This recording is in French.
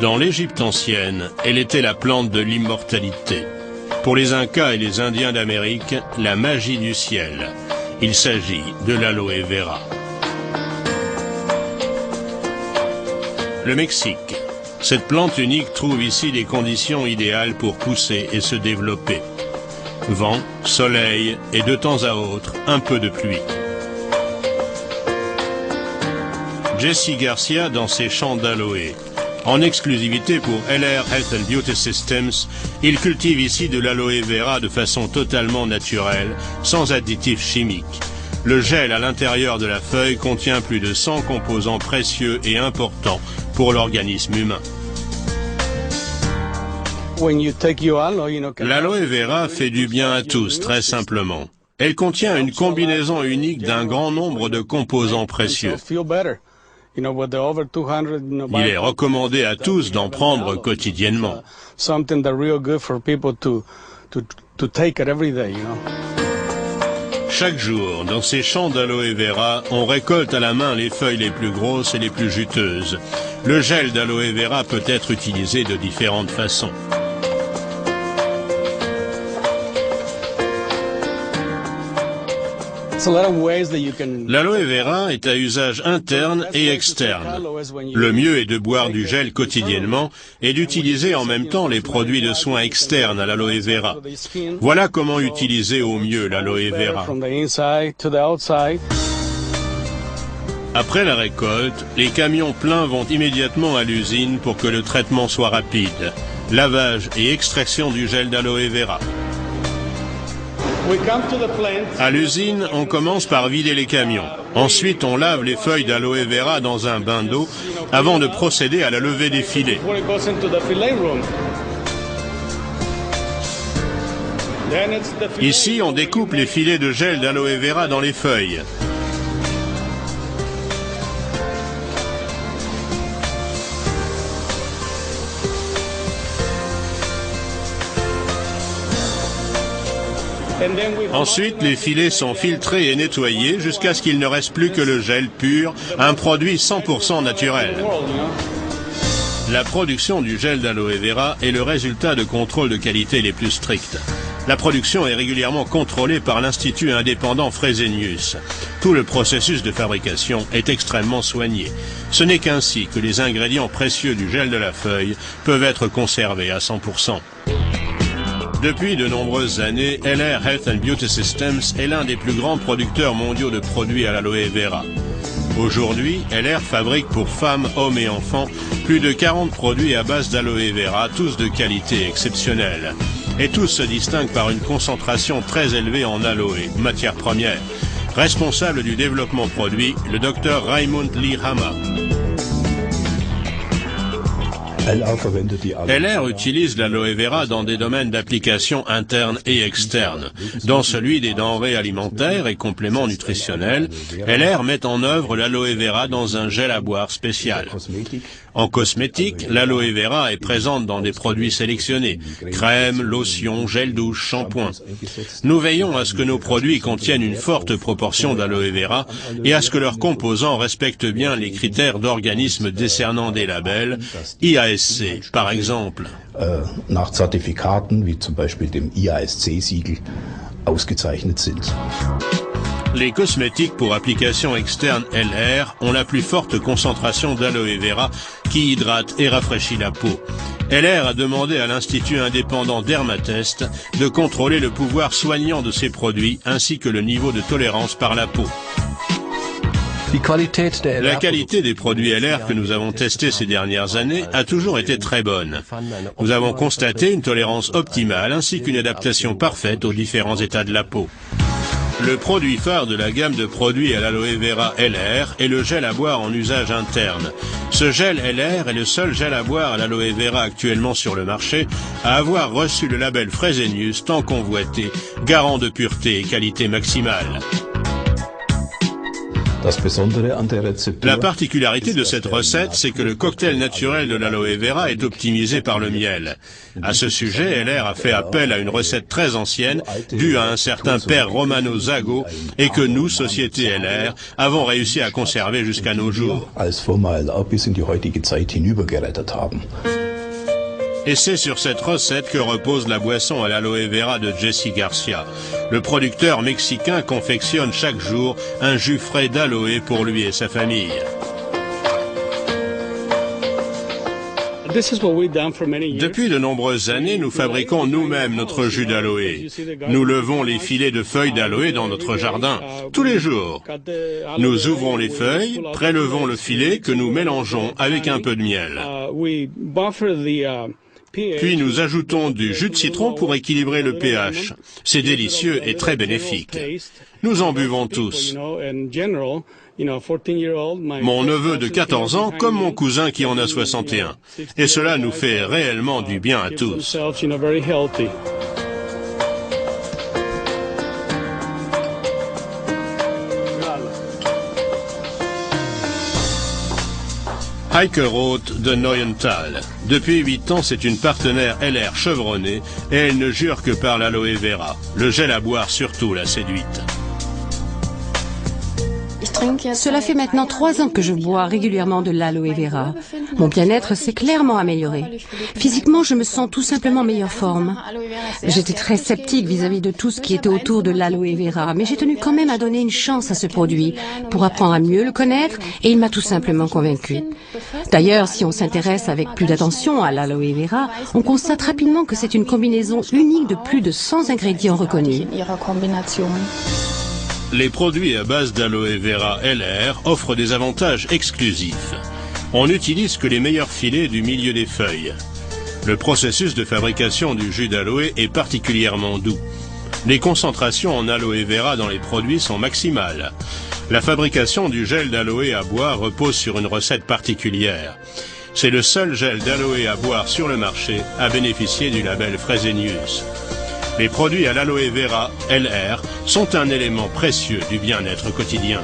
Dans l'Égypte ancienne, elle était la plante de l'immortalité. Pour les Incas et les Indiens d'Amérique, la magie du ciel. Il s'agit de l'aloe vera. Le Mexique. Cette plante unique trouve ici les conditions idéales pour pousser et se développer. Vent, soleil et de temps à autre, un peu de pluie. Jesse Garcia dans ses champs d'aloe. En exclusivité pour LR Health and Beauty Systems, il cultive ici de l'aloe vera de façon totalement naturelle, sans additifs chimiques. Le gel à l'intérieur de la feuille contient plus de 100 composants précieux et importants pour l'organisme humain. L'aloe vera fait du bien à tous, très simplement. Elle contient une combinaison unique d'un grand nombre de composants précieux. Il est recommandé à tous d'en prendre quotidiennement. Chaque jour, dans ces champs d'aloe vera, on récolte à la main les feuilles les plus grosses et les plus juteuses. Le gel d'aloe vera peut être utilisé de différentes façons. L'aloe vera est à usage interne et externe. Le mieux est de boire du gel quotidiennement et d'utiliser en même temps les produits de soins externes à l'aloe vera. Voilà comment utiliser au mieux l'aloe vera. Après la récolte, les camions pleins vont immédiatement à l'usine pour que le traitement soit rapide. Lavage et extraction du gel d'aloe vera. À l'usine, on commence par vider les camions. Ensuite, on lave les feuilles d'aloe vera dans un bain d'eau avant de procéder à la levée des filets. Ici, on découpe les filets de gel d'aloe vera dans les feuilles. Ensuite, les filets sont filtrés et nettoyés jusqu'à ce qu'il ne reste plus que le gel pur, un produit 100% naturel. La production du gel d'aloe vera est le résultat de contrôles de qualité les plus stricts. La production est régulièrement contrôlée par l'Institut indépendant Fresenius. Tout le processus de fabrication est extrêmement soigné. Ce n'est qu'ainsi que les ingrédients précieux du gel de la feuille peuvent être conservés à 100%. Depuis de nombreuses années, LR Health and Beauty Systems est l'un des plus grands producteurs mondiaux de produits à l'aloe vera. Aujourd'hui, LR fabrique pour femmes, hommes et enfants plus de 40 produits à base d'aloe vera, tous de qualité exceptionnelle. Et tous se distinguent par une concentration très élevée en aloe, matière première. Responsable du développement produit, le Dr Raymond Lee Hama. LR utilise l'aloe vera dans des domaines d'application internes et externes. Dans celui des denrées alimentaires et compléments nutritionnels, LR met en œuvre l'aloe vera dans un gel à boire spécial. En cosmétique, l'aloe vera est présente dans des produits sélectionnés, crème, lotion, gel douche, shampoing. Nous veillons à ce que nos produits contiennent une forte proportion d'aloe vera et à ce que leurs composants respectent bien les critères d'organismes décernant des labels, IASC par exemple. Nach Zertifikaten wie zum Beispiel dem IASC-Siegel ausgezeichnet sind. Les cosmétiques pour application externe LR ont la plus forte concentration d'aloe vera qui hydrate et rafraîchit la peau. LR a demandé à l'Institut indépendant Dermatest de contrôler le pouvoir soignant de ces produits ainsi que le niveau de tolérance par la peau. La qualité des produits LR que nous avons testés ces dernières années a toujours été très bonne. Nous avons constaté une tolérance optimale ainsi qu'une adaptation parfaite aux différents états de la peau. Le produit phare de la gamme de produits à l'aloe vera LR est le gel à boire en usage interne. Ce gel LR est le seul gel à boire à l'aloe vera actuellement sur le marché à avoir reçu le label Fresenius tant convoité, garant de pureté et qualité maximale. La particularité de cette recette, c'est que le cocktail naturel de l'aloe vera est optimisé par le miel. À ce sujet, LR a fait appel à une recette très ancienne, due à un certain père Romano Zago, et que nous, société LR, avons réussi à conserver jusqu'à nos jours. Et c'est sur cette recette que repose la boisson à l'aloe vera de Jesse Garcia. Le producteur mexicain confectionne chaque jour un jus frais d'aloe pour lui et sa famille. Depuis de nombreuses années, nous fabriquons nous-mêmes notre jus d'aloe. Nous levons les filets de feuilles d'aloe dans notre jardin, tous les jours. Nous ouvrons les feuilles, prélevons le filet que nous mélangeons avec un peu de miel. Puis nous ajoutons du jus de citron pour équilibrer le pH. C'est délicieux et très bénéfique. Nous en buvons tous. Mon neveu de 14 ans comme mon cousin qui en a 61. Et cela nous fait réellement du bien à tous. Heike Roth de Neuenthal. Depuis 8 ans, c'est une partenaire LR chevronnée et elle ne jure que par l'aloe vera. Le gel à boire surtout l'a séduite. Cela fait maintenant 3 ans que je bois régulièrement de l'aloe vera. Mon bien-être s'est clairement amélioré. Physiquement, je me sens tout simplement en meilleure forme. J'étais très sceptique vis-à-vis de tout ce qui était autour de l'aloe vera, mais j'ai tenu quand même à donner une chance à ce produit pour apprendre à mieux le connaître et il m'a tout simplement convaincu. D'ailleurs, si on s'intéresse avec plus d'attention à l'aloe vera, on constate rapidement que c'est une combinaison unique de plus de 100 ingrédients reconnus. Les produits à base d'aloe vera LR offrent des avantages exclusifs. On n'utilise que les meilleurs filets du milieu des feuilles. Le processus de fabrication du jus d'aloe est particulièrement doux. Les concentrations en aloe vera dans les produits sont maximales. La fabrication du gel d'aloe à boire repose sur une recette particulière. C'est le seul gel d'aloe à boire sur le marché à bénéficier du label Fresenius. Les produits à l'aloe vera LR sont un élément précieux du bien-être quotidien.